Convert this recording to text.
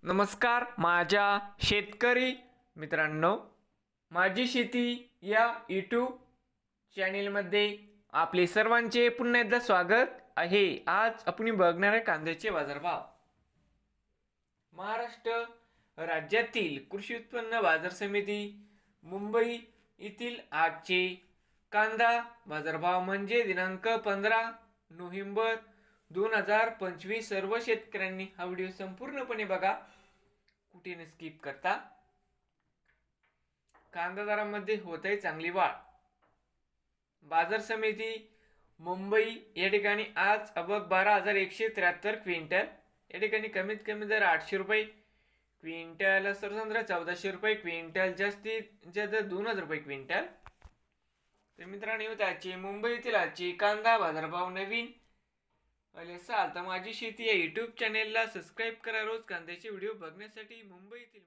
नमस्कार माझ्या शेतकरी मित्रांनो, माझी शेती या यूट्यूब चॅनेलमध्ये आपले सर्वांचे पुन्हा एकदा स्वागत आहे। आज आपण बघणार आहे कांद्याचे बाजारभाव। महाराष्ट्र राज्यातील कृषी उत्पन्न बाजार समिती मुंबई येथील आजचे कांदा बाजारभाव म्हणजे दिनांक 15 नोव्हेंबर 2025। सर्व शेतकऱ्यांनी हा व्हिडिओ संपूर्णपणे बघा, कुठे न स्किप करता। कांदा दरामध्ये होत आहे चांगली वाढ। बाजार समिती मुंबई या ठिकाणी आज अबक 12,173 क्विंटल, या ठिकाणी कमीत कमी दर 800 रुपये क्विंटल, सर्वसाधारण 1400 रुपये क्विंटल, जास्तीत जास्त 2000 रुपये क्विंटल। तर मित्रांनो, त्याची मुंबई येथील आजची कांदा बाजारभाव नवीन असाल तर माझी शेती या यूट्यूब चॅनेलला सबस्क्राईब करा रोज कांद्याचे व्हिडिओ बघण्यासाठी। मुंबई येथील